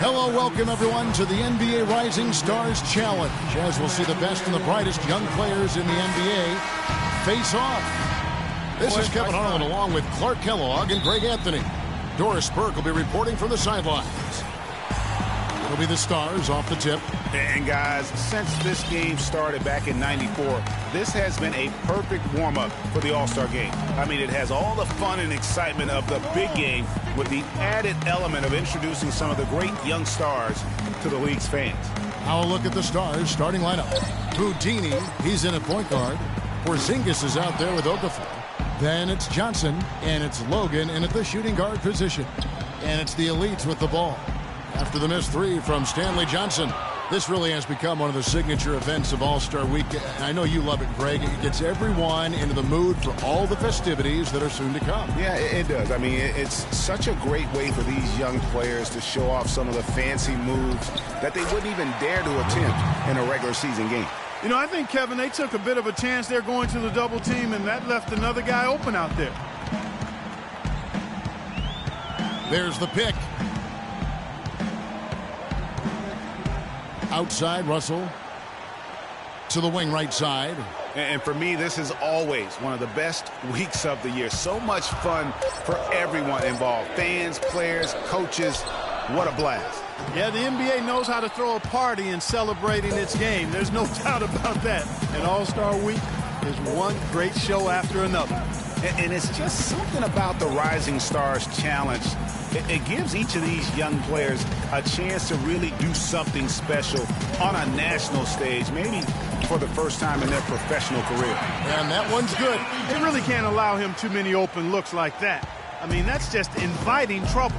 Hello, welcome everyone to the NBA Rising Stars Challenge, as we'll see the best and the brightest young players in the NBA face off. This is Kevin Harlan along with Clark Kellogg and Greg Anthony. Doris Burke will be reporting from the sidelines. It'll be the Stars off the tip. And guys, since this game started back in '94, this has been a perfect warm-up for the All-Star game. I mean, it has all the fun and excitement of the big game with the added element of introducing some of the great young stars to the league's fans. Now a look at the Stars starting lineup. Houdini, he's in at point guard. Porzingis is out there with Okafor. Then it's Johnson, and it's Logan in at the shooting guard position. And it's the elites with the ball. After the missed three from Stanley Johnson. This really has become one of the signature events of All-Star Week. I know you love it, Greg. It gets everyone into the mood for all the festivities that are soon to come. Yeah, it does. I mean, it's such a great way for these young players to show off some of the fancy moves that they wouldn't even dare to attempt in a regular season game. You know, I think, Kevin, they took a bit of a chance there going to the double team, and that left another guy open out there. There's the pick. Outside, Russell to the wing right side. And for me, this is always one of the best weeks of the year. So much fun for everyone involved. Fans, players, coaches. What a blast. Yeah, the NBA knows how to throw a party in celebrating its game. There's no doubt about that. And All-Star Week is one great show after another. And it's just something about the Rising Stars Challenge. It gives each of these young players a chance to really do something special on a national stage, maybe for the first time in their professional career. And that one's good. They really can't allow him too many open looks like that. I mean, that's just inviting trouble.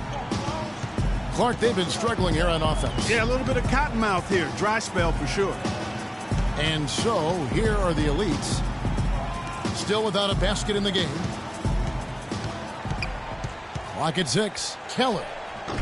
Clark, they've been struggling here on offense. Yeah, a little bit of cottonmouth here. Dry spell for sure. And so, here are the elites. Still without a basket in the game. Clock at 6. Keller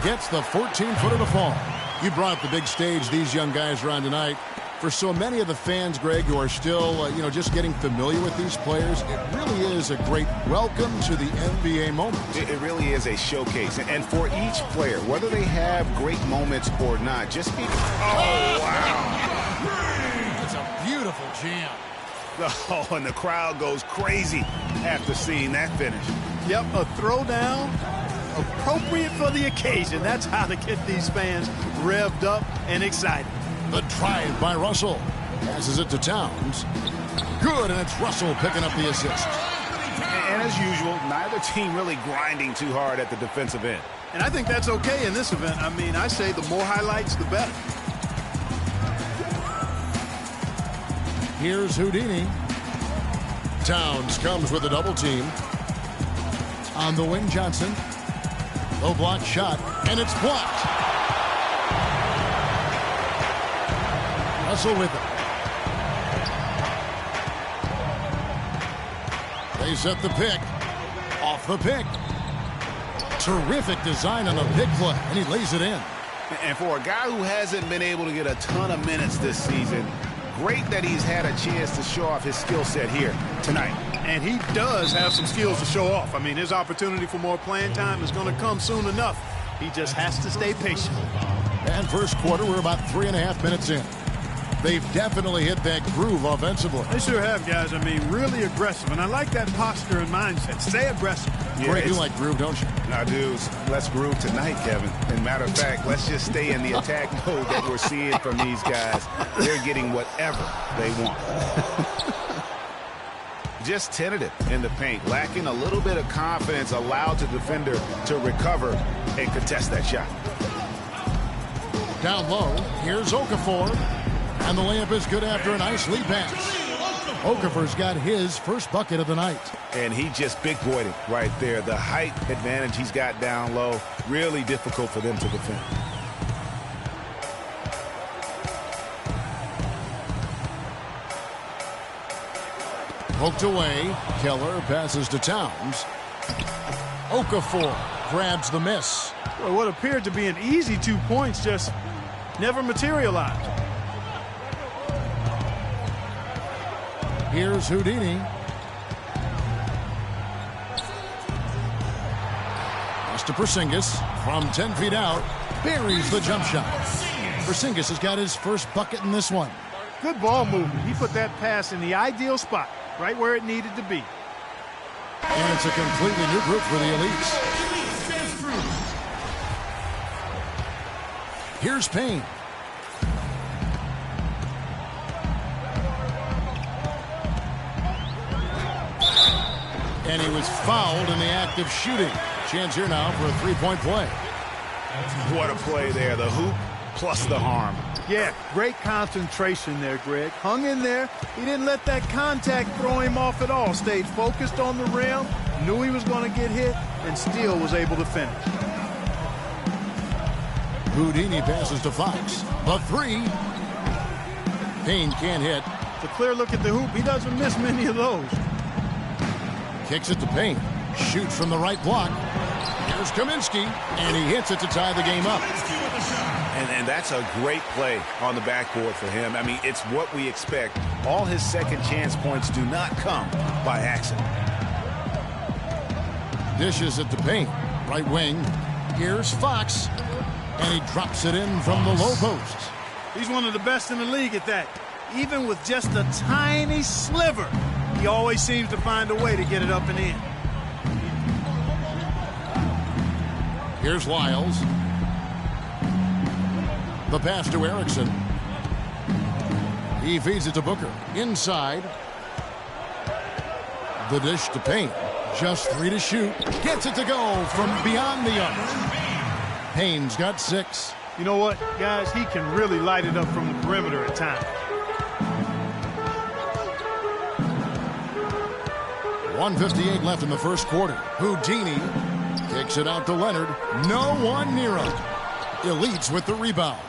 gets the 14-footer to fall. You brought up the big stage these young guys are on tonight. For so many of the fans, Greg, who are still, just getting familiar with these players, it really is a great welcome to the NBA moment. It really is a showcase. And for each player, whether they have great moments or not, just be... Oh, wow. That's a beautiful jam. Oh, and the crowd goes crazy after seeing that finish. Yep, a throwdown appropriate for the occasion. That's how to get these fans revved up and excited. The drive by Russell. Passes it to Towns. Good, and it's Russell picking up the assist. And as usual, neither team really grinding too hard at the defensive end. And I think that's okay in this event. I mean, I say the more highlights, the better. Here's Houdini. Towns comes with a double team. On the wing, Johnson. Low block shot, and it's blocked. Russell with it. They set the pick. Off the pick. Terrific design on the pick play, and he lays it in. And for a guy who hasn't been able to get a ton of minutes this season, great that he's had a chance to show off his skill set here tonight. And he does have some skills to show off. I mean, his opportunity for more playing time is going to come soon enough. He just has to stay patient. And first quarter, we're about 3.5 minutes in. They've definitely hit that groove offensively. They sure have, guys. I mean, really aggressive. And I like that posture and mindset. Stay aggressive. Yeah, Greg, you like groove, don't you? I do. Let's groove tonight, Kevin. And matter of fact, let's just stay in the attack mode that we're seeing from these guys. They're getting whatever they want. Just tentative in the paint, lacking a little bit of confidence, allowed the defender to recover and contest that shot. Down low, here's Okafor. And the layup is good after a nice lead pass. Okafor's got his first bucket of the night. And he just big-boyed it right there. The height advantage he's got down low, really difficult for them to defend. Poked away. Keller passes to Towns. Okafor grabs the miss. Well, what appeared to be an easy 2 points just never materialized. Here's Houdini. Pass to Porzingis. From 10 feet out, buries the jump shot. Porzingis has got his first bucket in this one. Good ball movement. He put that pass in the ideal spot, right where it needed to be. And it's a completely new group for the elites. Here's Payne. And he was fouled in the act of shooting. Chance here now for a three-point play. What a play there. The hoop plus the harm. Yeah, great concentration there, Greg. Hung in there. He didn't let that contact throw him off at all. Stayed focused on the rim, knew he was going to get hit, and still was able to finish. Houdini passes to Fox. The three. Payne can't hit. It's a clear look at the hoop. He doesn't miss many of those. Kicks it to Payne. Shoots from the right block. Here's Kaminsky, and he hits it to tie the game up. And that's a great play on the backboard for him. I mean, it's what we expect. All his second chance points do not come by accident. Dishes it to Payne. Right wing. Here's Fox. And he drops it in from the low post. He's one of the best in the league at that. Even with just a tiny sliver, he always seems to find a way to get it up and in. Here's Lyles. The pass to Erickson. He feeds it to Booker. Inside. The dish to Payne. Just 3 to shoot. Gets it to go from beyond the arc. Payne's got 6. You know what, guys? He can really light it up from the perimeter at times. 1:58 left in the first quarter. Houdini kicks it out to Leonard. No one near him. Elites with the rebound.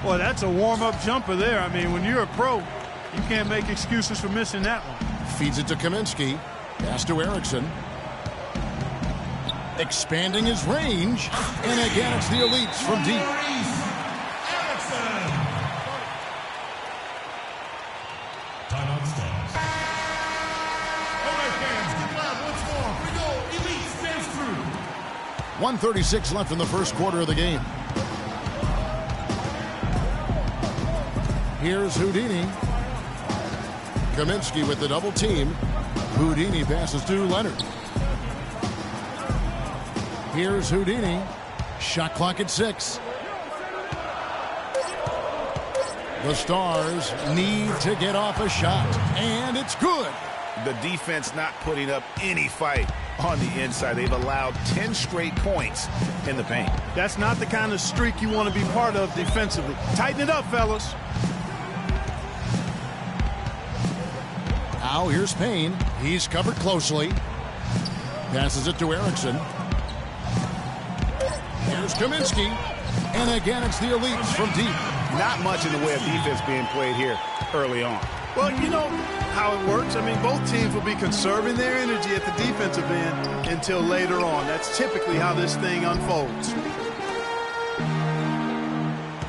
Boy, that's a warm-up jumper there. I mean, when you're a pro, you can't make excuses for missing that one. Feeds it to Kaminsky. Pass to Erickson. Expanding his range. And again, it's the elites from deep. Timeout stands. All right, fans, get loud once more. Here we go. Elite stands through. 1:36 left in the first quarter of the game. Here's Houdini. Kaminsky with the double team. Houdini passes to Leonard. Here's Houdini. Shot clock at 6. The Stars need to get off a shot, and it's good. The defense not putting up any fight on the inside. They've allowed 10 straight points in the paint. That's not the kind of streak you want to be part of defensively. Tighten it up, fellas. Now here's Payne. He's covered closely. Passes it to Erickson. Here's Kaminsky. And again, it's the elites from deep. Not much in the way of defense being played here early on. Well, you know how it works. I mean, both teams will be conserving their energy at the defensive end until later on. That's typically how this thing unfolds.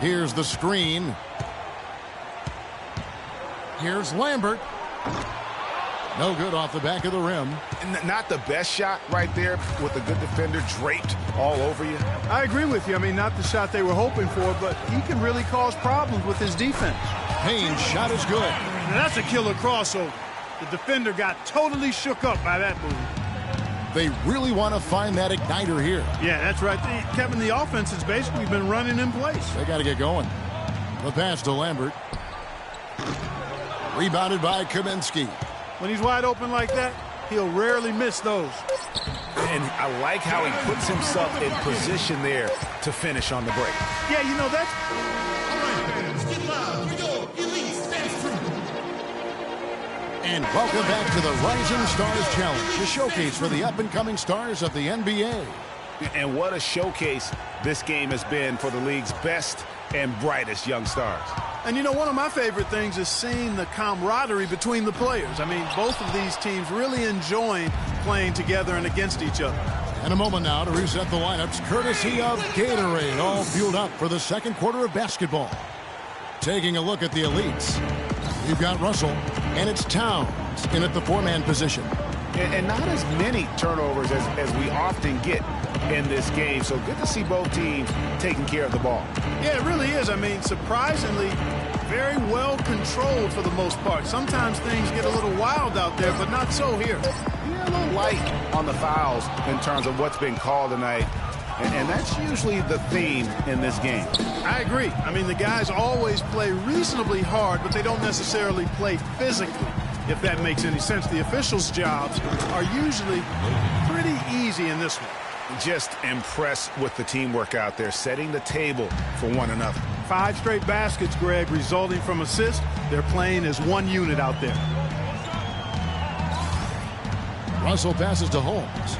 Here's the screen. Here's Lambert. No good off the back of the rim. Not the best shot right there with the good defender draped all over you. I agree with you. I mean, not the shot they were hoping for, but he can really cause problems with his defense. Payne's shot is good. Now that's a killer crossover. The defender got totally shook up by that move. They really want to find that igniter here. Yeah, that's right. Kevin, the offense has basically been running in place. They got to get going. The pass to Lambert. Rebounded by Kaminsky. When he's wide open like that, he'll rarely miss those. And I like how he puts himself in position there to finish on the break. Yeah, you know, that's... All right, fans, get loud. Here we go. Elite stands through. And welcome back to the Rising Stars Challenge, a showcase for the up-and-coming stars of the NBA. And what a showcase this game has been for the league's best and brightest young stars. And, you know, one of my favorite things is seeing the camaraderie between the players. I mean, both of these teams really enjoying playing together and against each other. And a moment now to reset the lineups, courtesy of Gatorade, all fueled up for the second quarter of basketball. Taking a look at the elites, we've got Russell, and it's Towns in at the 4-man position. And not as many turnovers as we often get in this game. So good to see both teams taking care of the ball. Yeah, it really is. I mean, surprisingly, very well controlled for the most part. Sometimes things get a little wild out there, but not so here. Yeah, a little light on the fouls in terms of what's been called tonight. And that's usually the theme in this game. I agree. I mean, the guys always play reasonably hard, but they don't necessarily play physically, if that makes any sense. The officials' jobs are usually pretty easy in this one. Just impressed with the teamwork out there, setting the table for one another. 5 straight baskets, Greg, resulting from assists. They're playing as one unit out there. Russell passes to Holmes.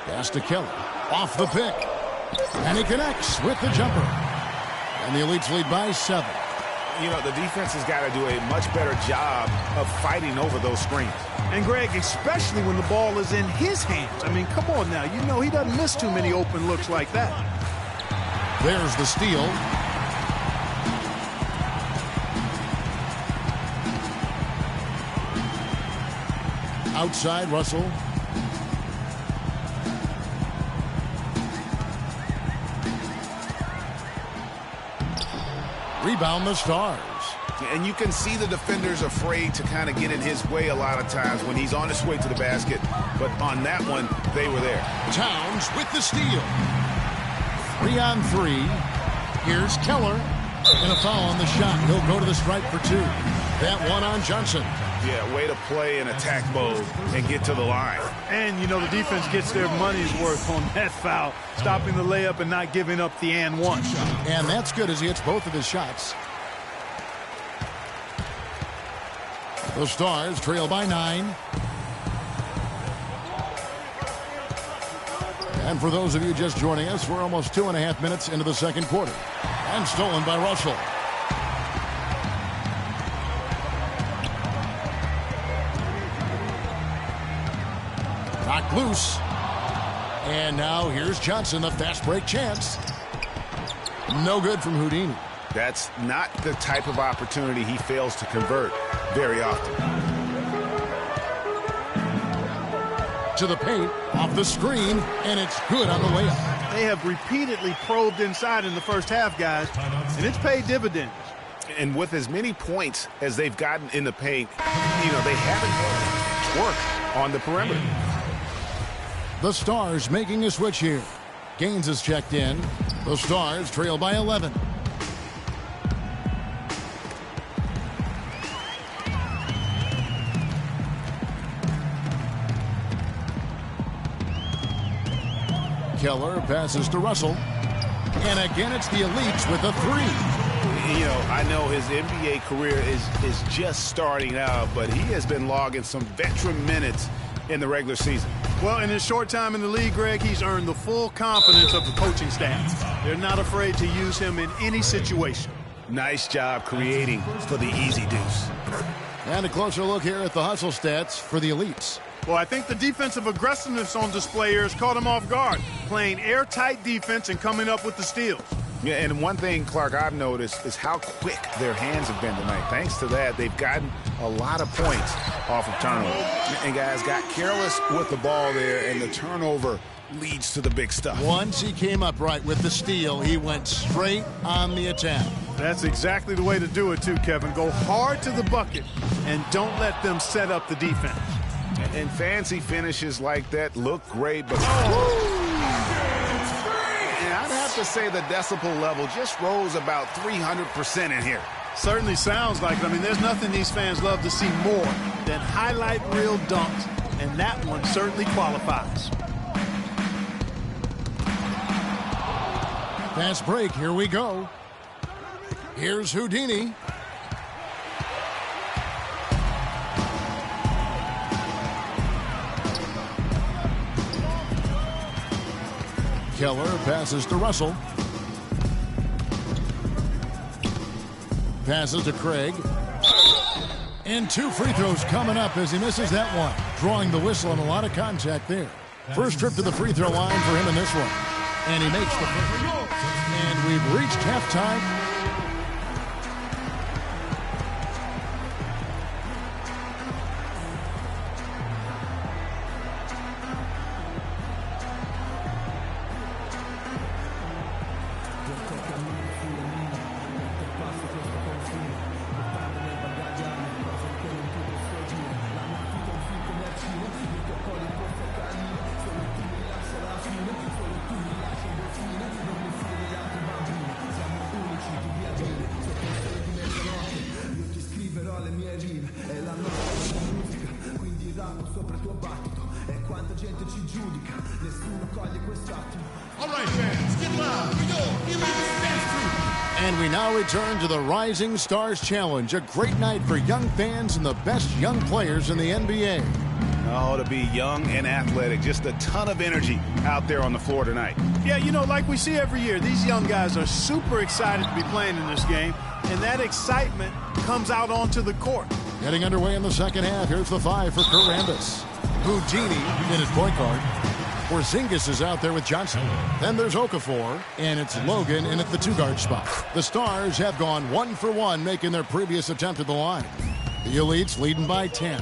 Pass to Keller. Off the pick. And he connects with the jumper. And the Elites lead by 7. You know, the defense has got to do a much better job of fighting over those screens. And, Greg, especially when the ball is in his hands. I mean, come on now. You know he doesn't miss too many open looks like that. There's the steal. Outside, Russell. Rebound the Stars. And you can see the defenders afraid to kind of get in his way a lot of times when he's on his way to the basket. But on that one, they were there. Towns with the steal. 3 on 3. Here's Keller. And a foul on the shot. He'll go to the stripe for 2. That one on Johnson. Yeah, way to play in attack mode and get to the line. And, you know, the defense gets their money's worth on that foul, stopping the layup and not giving up the and one. And that's good as he hits both of his shots. The Stars trail by 9. And for those of you just joining us, we're almost 2.5 minutes into the second quarter. And stolen by Russell. Knocked loose. And now here's Johnson, the fast break chance. No good from Houdini. That's not the type of opportunity he fails to convert very often. To the paint, off the screen, and it's good on the way up. They have repeatedly probed inside in the first half, guys, and it's paid dividends. And with as many points as they've gotten in the paint, you know, they haven't worked on the perimeter. The Stars making a switch here. Gaines is checked in. The Stars trail by 11. Keller passes to Russell. And again, it's the Elites with a 3. You know, I know his NBA career is just starting out, but he has been logging some veteran minutes in the regular season. Well, in his short time in the league, Greg, he's earned the full confidence of the coaching staff. They're not afraid to use him in any situation. Nice job creating for the easy deuce. And a closer look here at the hustle stats for the Elites. Well, I think the defensive aggressiveness on display here has caught him off guard, playing airtight defense and coming up with the steals. Yeah, and one thing, Clark, I've noticed is how quick their hands have been tonight. Thanks to that, they've gotten a lot of points off of turnover. And guys got careless with the ball there, and the turnover leads to the big stuff. Once he came up right with the steal, he went straight on the attack. That's exactly the way to do it, too, Kevin. Go hard to the bucket and don't let them set up the defense. And fancy finishes like that look great, but and I'd have to say the decibel level just rose about 300% in here. Certainly sounds like it. I mean, there's nothing these fans love to see more than highlight reel dunks, and that one certainly qualifies. Fast break, here we go. Here's Houdini. Keller passes to Russell. Passes to Craig. And 2 free throws coming up as he misses that one. Drawing the whistle and a lot of contact there. First trip to the free throw line for him in this one. And he makes the first. And we've reached halftime. All right, fans, get loud. We go. Elite Dance Troupe. And we now return to the Rising Stars Challenge, a great night for young fans and the best young players in the NBA. Oh, to be young and athletic, just a ton of energy out there on the floor tonight. Yeah, you know, like we see every year, these young guys are super excited to be playing in this game, and that excitement comes out onto the court. Getting underway in the second half, here's the 5 for Carambas. Houdini in his point guard. Porzingis is out there with Johnson. Then there's Okafor, and it's Logan in at the 2-guard spot. The Stars have gone 1 for 1, making their previous attempt at the line. The Elites leading by 10.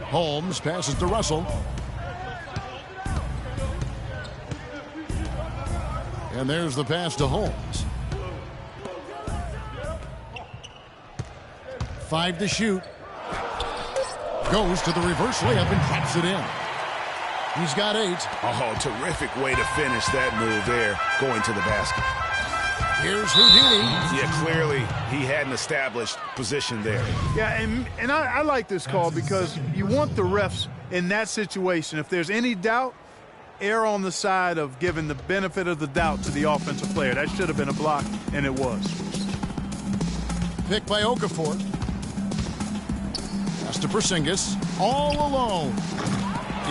Holmes passes to Russell. And there's the pass to Holmes. 5 to shoot. Goes to the reverse layup and drops it in. He's got 8. Oh, terrific way to finish that move there, going to the basket. Here's Houdini. Yeah, clearly he had an established position there. Yeah, and I like this call because you want the refs in that situation. If there's any doubt, err on the side of giving the benefit of the doubt to the offensive player. That should have been a block, and it was. Picked by Okafor. Pass to Porzingis. All alone.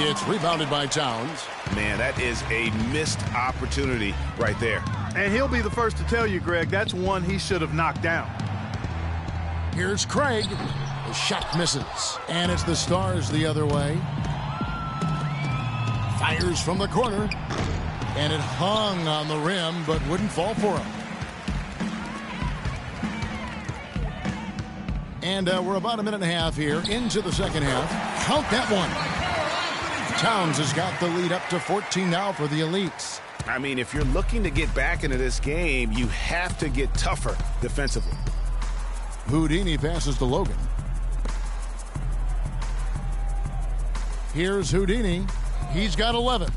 It's rebounded by Towns. Man, that is a missed opportunity right there. And he'll be the first to tell you, Greg, that's one he should have knocked down. Here's Craig. The shot misses. And it's the Stars the other way. Fires from the corner. And it hung on the rim, but wouldn't fall for him. And we're about a minute and a half here into the second half. Count that one. Towns has got the lead up to 14 now for the Elites. I mean, if you're looking to get back into this game, you have to get tougher defensively. Houdini passes to Logan. Here's Houdini. He's got 11.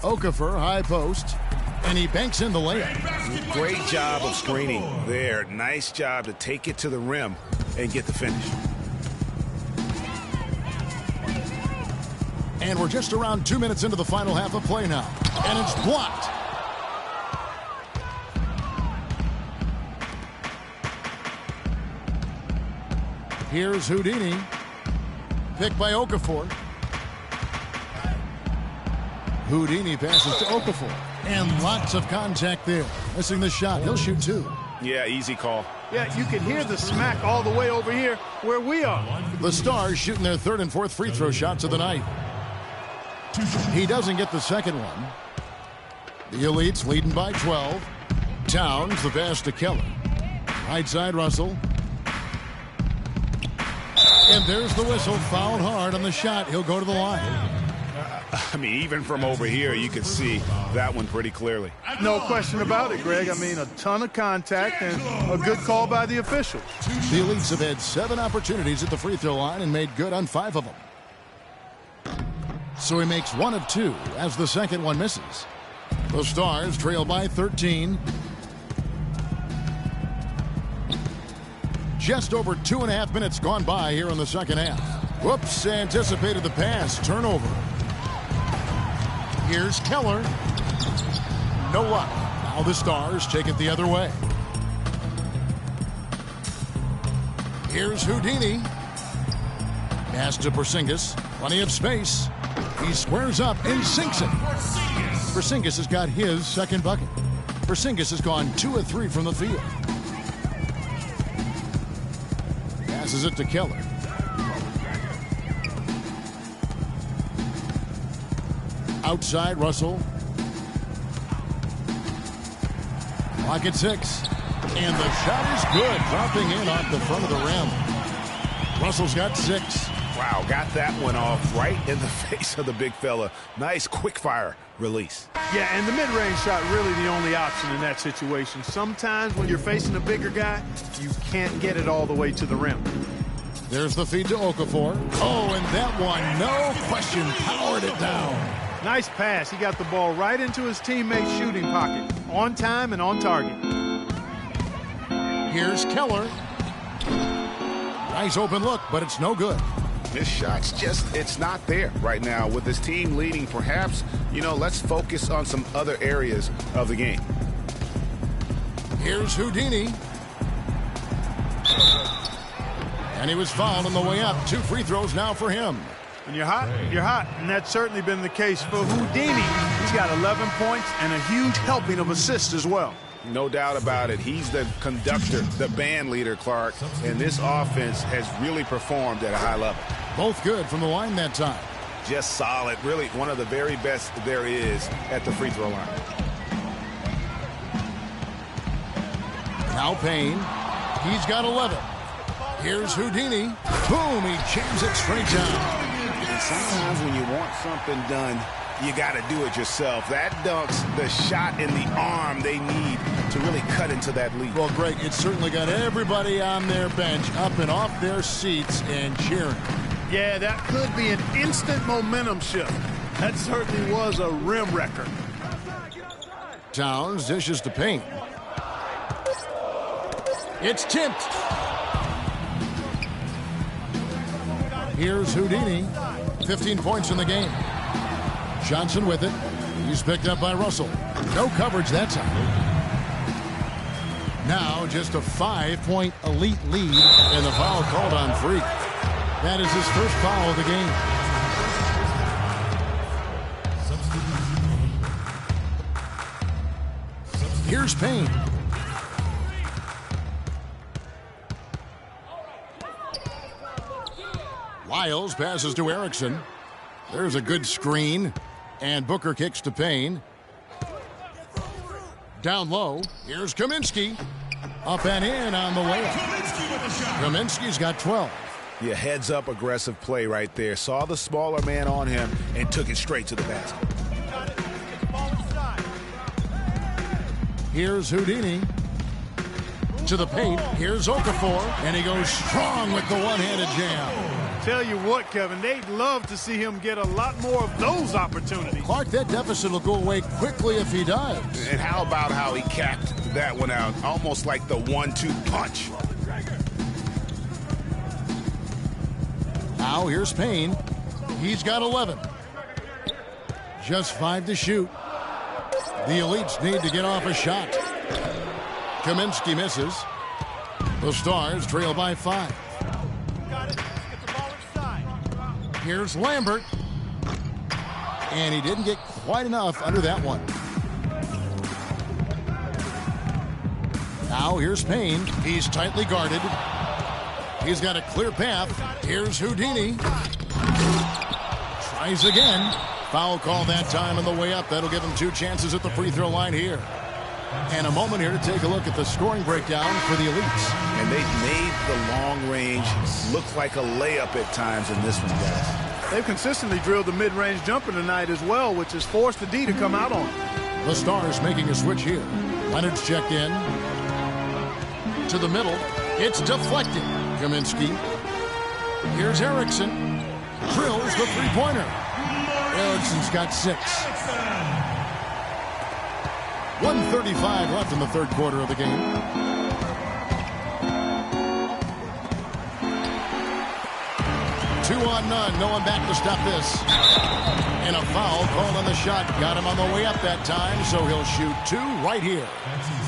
Okafor, high post. And he banks in the layup. Great job of screening there. Nice job to take it to the rim and get the finish. And we're just around 2 minutes into the final half of play now. And it's blocked. Here's Houdini. Picked by Okafor. Houdini passes to Okafor. And lots of contact there. Missing the shot. He'll shoot 2. Yeah, easy call. Yeah, you can hear the smack all the way over here where we are. The Stars shooting their 3rd and 4th free throw shots of the night. He doesn't get the second one. The Elites leading by 12. Towns, the pass to Keller. Right side, Russell. And there's the whistle. Fouled hard on the shot. He'll go to the line. I mean, even from over here, you can see that one pretty clearly. No question about it, Greg. I mean, a ton of contact and a good call by the officials. The Elites have had 7 opportunities at the free throw line and made good on 5 of them. So he makes 1 of 2 as the second one misses. The Stars trail by 13. Just over 2.5 minutes gone by here in the second half. Whoops, anticipated the pass. Turnover. Here's Keller. No luck. Now the Stars take it the other way. Here's Houdini. Pass to Porzingis. Plenty of space. He squares up and sinks it. Porzingis has got his second bucket. Porzingis has gone 2 of 3 from the field. Passes it to Keller. Outside, Russell. Clock at 6. And the shot is good. Dropping in off the front of the rim. Russell's got 6. Wow, got that one off right in the face of the big fella. Nice quick fire release. Yeah, and the mid-range shot really the only option in that situation. Sometimes when you're facing a bigger guy, you can't get it all the way to the rim. There's the feed to Okafor. Oh, and that one, no question, powered it down. Nice pass. He got the ball right into his teammate's shooting pocket. On time and on target. Here's Keller. Nice open look, but it's no good. This shot's just, it's not there right now. With this team leading, perhaps, let's focus on some other areas of the game. Here's Houdini. And he was fouled on the way up. 2 free throws now for him. When you're hot, you're hot. And that's certainly been the case for Houdini. He's got 11 points and a huge helping of assists as well. No doubt about it. He's the conductor, the band leader, Clark. And this offense has really performed at a high level. Both good from the line that time. Just solid. Really one of the very best there is at the free throw line. Now Payne. He's got 11. Here's Houdini. Boom, he jams it straight down. And sometimes when you want something done, you got to do it yourself. That dunks the shot in the arm they need to really cut into that lead. Well, Greg, it certainly got everybody on their bench up and off their seats and cheering. Yeah, that could be an instant momentum shift. That certainly was a rim wrecker. Towns dishes to Payne. It's tipped. Here's Houdini. 15 points in the game. Johnson with it. He's picked up by Russell. No coverage that time. Now just a 5-point elite lead, and the foul called on Freak. That is his first foul of the game. Here's Payne. Lyles passes to Erickson. There's a good screen. And Booker kicks to Payne. Down low. Here's Kaminsky. Up and in on the way up. Kaminsky's got 12. Yeah, heads up aggressive play right there. Saw the smaller man on him and took it straight to the basket. Here's Houdini. To the paint. Here's Okafor. And he goes strong with the one-handed jam. Tell you what, Kevin, they'd love to see him get a lot more of those opportunities. Clark, that deficit will go away quickly if he does. And how about how he capped that one out? Almost like the 1-2 punch. Now here's Payne. He's got 11. Just 5 to shoot. The Elites need to get off a shot. Kaminsky misses. The Stars trail by 5. Here's Lambert. And he didn't get quite enough under that one. Now here's Payne. He's tightly guarded. He's got a clear path. Here's Houdini. Tries again. Foul call that time on the way up. That'll give him 2 chances at the free throw line here. And a moment here to take a look at the scoring breakdown for the Elites. And they've made the long range look like a layup at times in this one, guys. They've consistently drilled the mid-range jumper tonight as well, which has forced the D to come out on. The Stars making a switch here. Leonard's checked in. To the middle. It's deflected. Kaminsky. Here's Erickson. Drills the three-pointer. Erickson's got 6. 1:35 left in the third quarter of the game. Two on none. No one back to stop this. And a foul called on the shot. Got him on the way up that time, so he'll shoot 2 right here.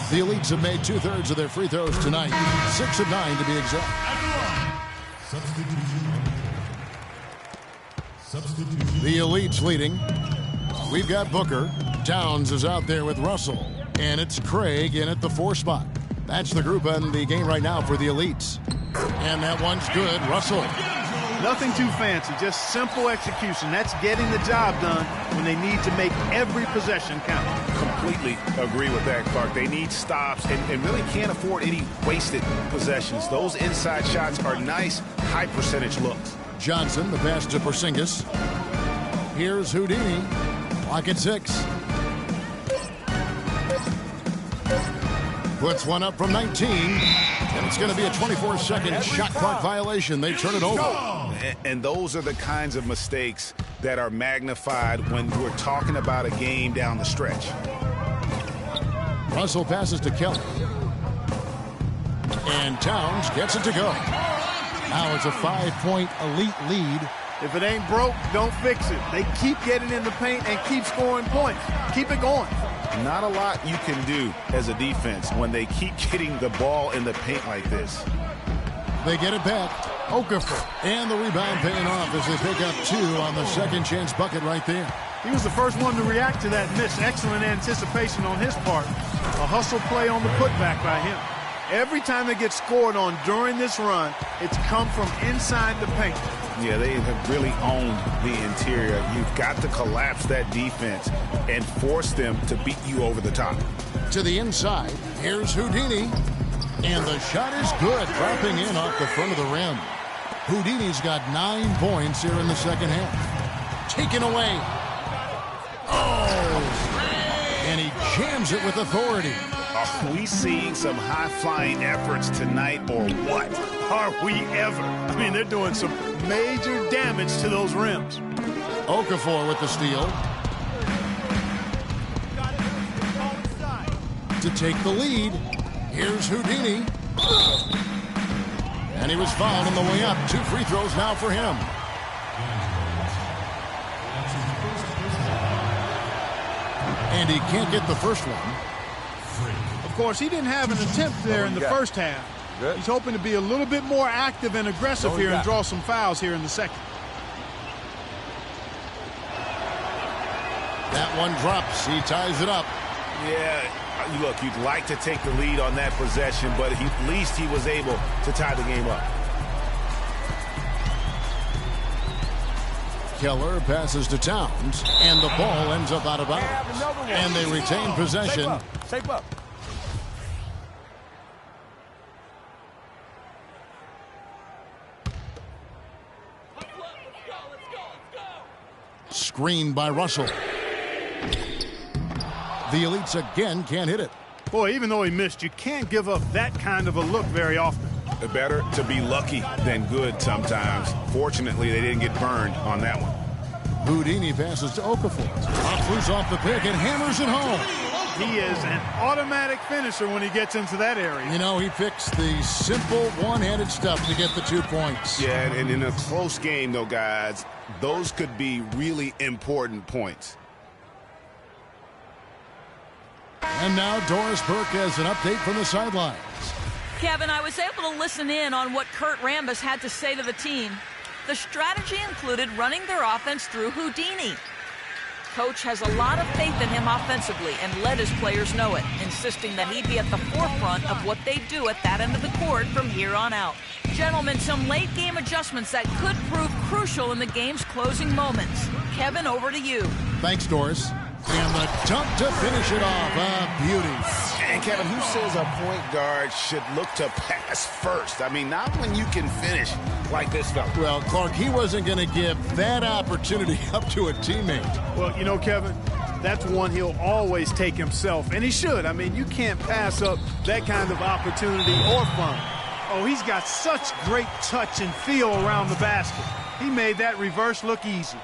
The Elites have made 2/3 of their free throws tonight. 6 of 9 to be exact. The Elites leading. We've got Booker. Towns is out there with Russell. And it's Craig in at the 4 spot. That's the group in the game right now for the Elites. And that one's good. Russell. Nothing too fancy, just simple execution. That's getting the job done when they need to make every possession count. Completely agree with that, Clark. They need stops and really can't afford any wasted possessions. Those inside shots are nice, high percentage looks. Johnson, the pass to Porzingis. Here's Houdini. Clock at 6. Puts one up from 19. And it's going to be a 24-second shot clock violation. They turn it over. And those are the kinds of mistakes that are magnified when we're talking about a game down the stretch. Russell passes to Kelly. And Towns gets it to go. Now it's a 5-point elite lead. If it ain't broke, don't fix it. They keep getting in the paint and keep scoring points. Keep it going. Not a lot you can do as a defense when they keep getting the ball in the paint like this. They get it back. Okafor. And the rebound paying off as they pick up 2 on the second chance bucket right there. He was the first one to react to that miss. Excellent anticipation on his part. A hustle play on the putback by him. Every time they get scored on during this run, it's come from inside the paint. Yeah, they have really owned the interior. You've got to collapse that defense and force them to beat you over the top. To the inside, here's Houdini. And the shot is good, dropping in off the front of the rim. Houdini's got 9 points here in the second half. Taken away. Oh! And he jams it with authority. Are we seeing some high-flying efforts tonight or what? Are we ever? I mean, they're doing some major damage to those rims. Okafor with the steal. To take the lead, here's Houdini. And he was fouled on the way up. 2 free throws now for him. And he can't get the first one. Of course, he didn't have an attempt there in the first half. He's hoping to be a little bit more active and aggressive here and draw some fouls here in the second. That one drops. He ties it up. Yeah, look, you'd like to take the lead on that possession, but at least he was able to tie the game up. Keller passes to Towns, and the ball ends up out of bounds. And they retain possession. Shape up. Screened by Russell. The Elites again can't hit it. Boy, even though he missed, you can't give up that kind of a look very often. Better to be lucky than good sometimes. Fortunately, they didn't get burned on that one. Houdini passes to Okafor. Loose off the pick and hammers it home. He is an automatic finisher when he gets into that area. You know, he picks the simple one-handed stuff to get the 2 points. Yeah, and in a close game, though, guys, those could be really important points. And now Doris Burke has an update from the sidelines. Kevin, I was able to listen in on what Kurt Rambis had to say to the team. The strategy included running their offense through Houdini. Coach has a lot of faith in him offensively and let his players know it, insisting that he be at the forefront of what they do at that end of the court from here on out. Gentlemen, some late-game adjustments that could prove crucial in the game's closing moments. Kevin, over to you. Thanks, Doris. And the dunk to finish it off. A beauty. And Kevin, who says a point guard should look to pass first? I mean, not when you can finish like this fella. Well, Clark, he wasn't going to give that opportunity up to a teammate. Well, you know, Kevin, that's one he'll always take himself, and he should. I mean, you can't pass up that kind of opportunity or fun. Oh, he's got such great touch and feel around the basket. He made that reverse look easy.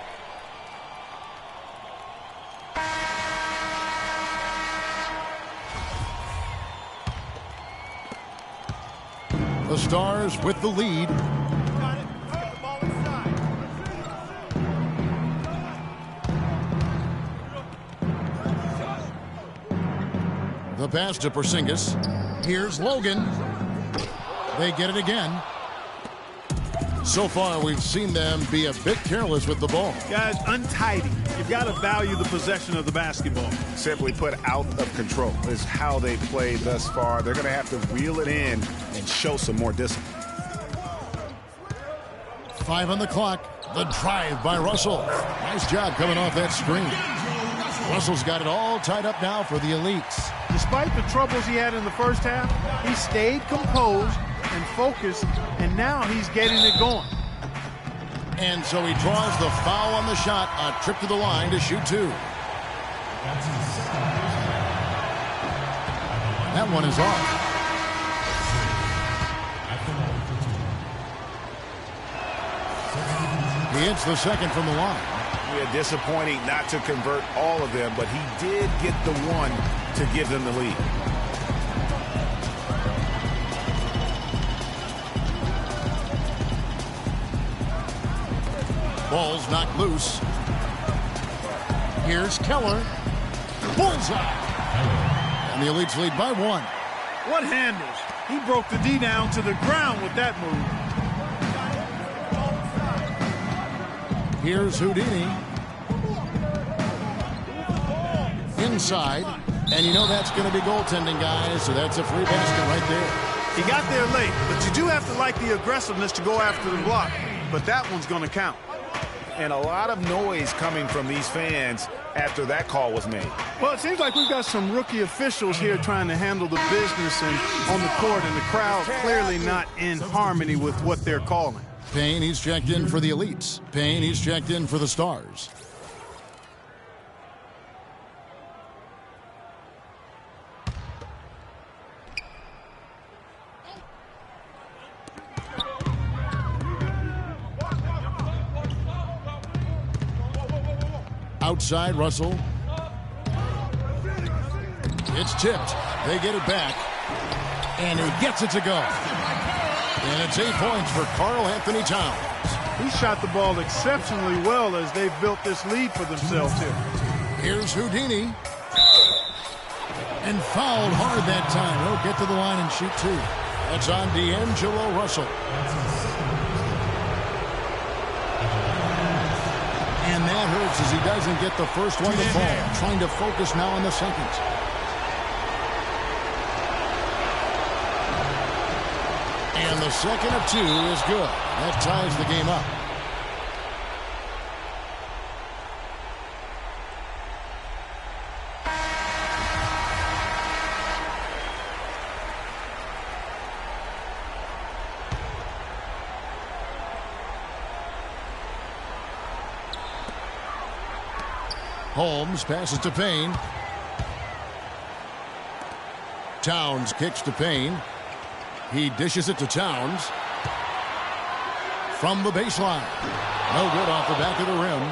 The Stars with the lead. The pass to Porzingis. Here's Logan. They get it again. So far, we've seen them be a bit careless with the ball. Guys, untidy. You've got to value the possession of the basketball. Simply put, out of control is how they played thus far. They're going to have to reel it in and show some more discipline. 5 on the clock. The drive by Russell. Nice job coming off that screen. Russell's got it all tied up now for the Elites. Despite the troubles he had in the first half, he stayed composed and focused, and now he's getting it going. And so he draws the foul on the shot. A trip to the line to shoot 2. That one is off. He hits the second from the line. Yeah, disappointing not to convert all of them, but he did get the one to give them the lead. Ball's knocked loose. Here's Keller. Bullseye. And the Elites lead by 1. What handles? He broke the D down to the ground with that move. Here's Houdini. Inside. And you know that's going to be goaltending, guys, so that's a free basket right there. He got there late, but you do have to like the aggressiveness to go after the block. But that one's going to count. And a lot of noise coming from these fans after that call was made. Well, it seems like we've got some rookie officials here trying to handle the business and on the court, and the crowd clearly not in harmony with what they're calling. Payne, he's checked in for the Elites. Payne, he's checked in for the Stars. Outside, Russell. It's tipped. They get it back. And he gets it to go. And it's 8 points for Karl Anthony Towns. He shot the ball exceptionally well as they've built this lead for themselves here. Here's Houdini. And fouled hard that time. He'll get to the line and shoot 2. That's on D'Angelo Russell. And that hurts as he doesn't get the first one to fall. Trying to focus now on the second. And the second of 2 is good. That ties the game up. Holmes passes to Payne. Towns kicks to Payne. He dishes it to Towns. From the baseline. No good off the back of the rim.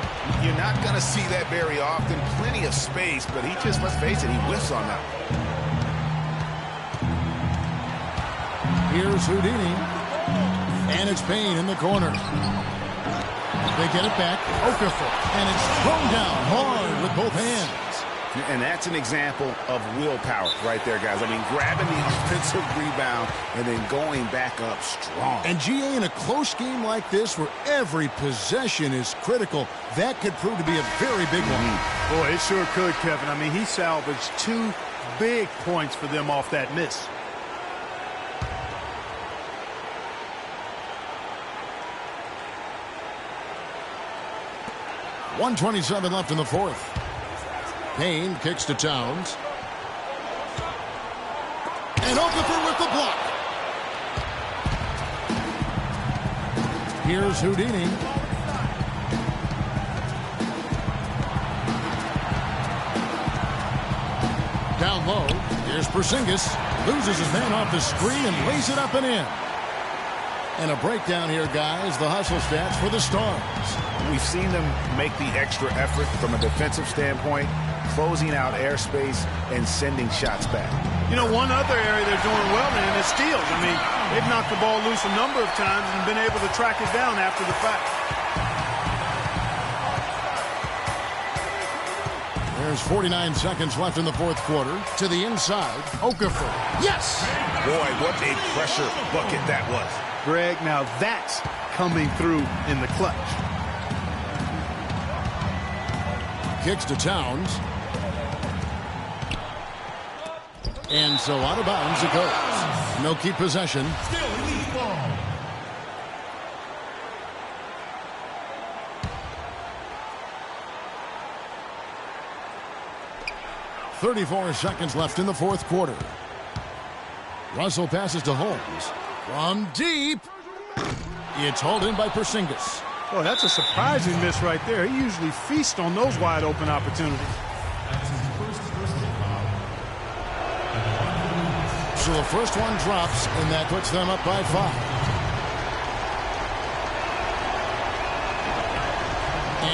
You're not going to see that very often. Plenty of space, but he just, let's face it, he whiffs on that. Here's Houdini. And it's Payne in the corner. They get it back. Okafor. And it's thrown down hard with both hands. And that's an example of willpower right there, guys. I mean, grabbing the offensive rebound and then going back up strong. And GA, in a close game like this where every possession is critical, that could prove to be a very big one. Boy, it sure could, Kevin. I mean, he salvaged 2 big points for them off that miss. .127 left in the fourth. Payne kicks to Towns. And Okafor with the block. Here's Houdini. Down low. Here's Porzingis. Loses his man off the screen and lays it up and in. And a breakdown here, guys. The hustle stats for the Stars. We've seen them make the extra effort from a defensive standpoint, closing out airspace and sending shots back. You know, one other area they're doing well in is steals. I mean, they've knocked the ball loose a number of times and been able to track it down after the fact. There's 49 seconds left in the fourth quarter. To the inside, Okafor. Yes! Boy, what a pressure bucket that was. Greg, now that's coming through in the clutch. Kicks to Towns. And so out of bounds it goes. No keep possession. Still Elite ball. .34 seconds left in the fourth quarter. Russell passes to Holmes. From deep. It's hauled in by Porzingis. Oh, that's a surprising miss right there. He usually feasts on those wide open opportunities. That's his first foul. So the first one drops, and that puts them up by 5.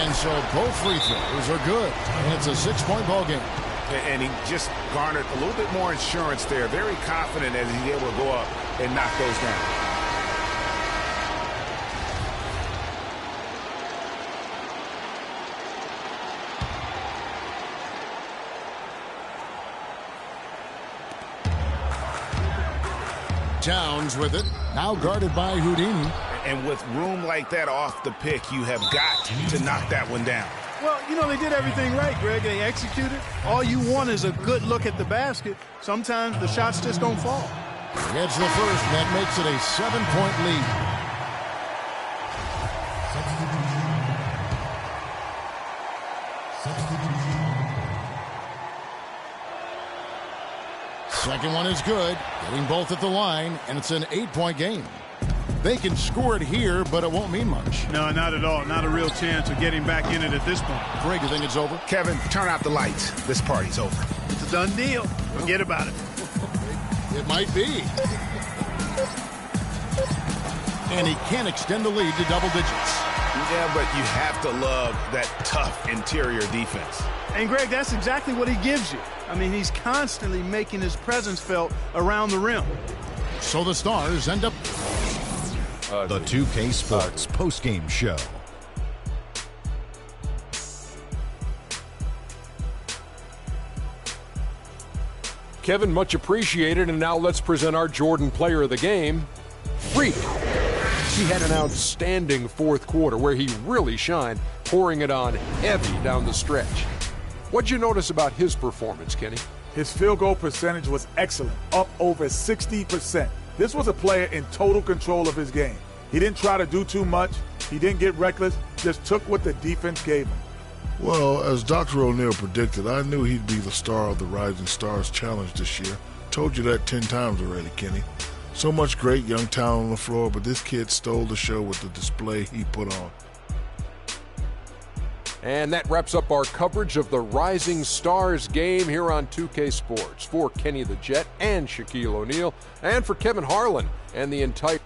And so both free throws are good. And it's a 6-point ball game. And he just garnered a little bit more insurance there. Very confident as he's able to go up and knock those down. Towns with it. Now guarded by Houdini. And with room like that off the pick, you have got to knock that one down. Well, you know, they did everything right, Greg. They executed. All you want is a good look at the basket. Sometimes the shots just don't fall. Gets the first, and that makes it a 7-point lead. Second one is good. Getting both at the line, and it's an 8-point game. They can score it here, but it won't mean much. No, not at all. Not a real chance of getting back in it at this point. Greg, you think it's over? Kevin, turn out the lights. This party's over. It's a done deal. Forget about it. It might be. And he can extend the lead to double digits. Yeah, but you have to love that tough interior defense. And, Greg, that's exactly what he gives you. I mean, he's constantly making his presence felt around the rim. So the Stars end up... The 2K Sports postgame show. Kevin, much appreciated, and now let's present our Jordan Player of the Game, Reed. He had an outstanding fourth quarter where he really shined, pouring it on heavy down the stretch. What'd you notice about his performance, Kenny? His field goal percentage was excellent, up over 60%. This was a player in total control of his game. He didn't try to do too much. He didn't get reckless, just took what the defense gave him. Well, as Dr. O'Neill predicted, I knew he'd be the star of the Rising Stars Challenge this year. Told you that 10 times already, Kenny. So much great young talent on the floor, but this kid stole the show with the display he put on. And that wraps up our coverage of the Rising Stars game here on 2K Sports. For Kenny the Jet and Shaquille O'Neal, and for Kevin Harlan and the entire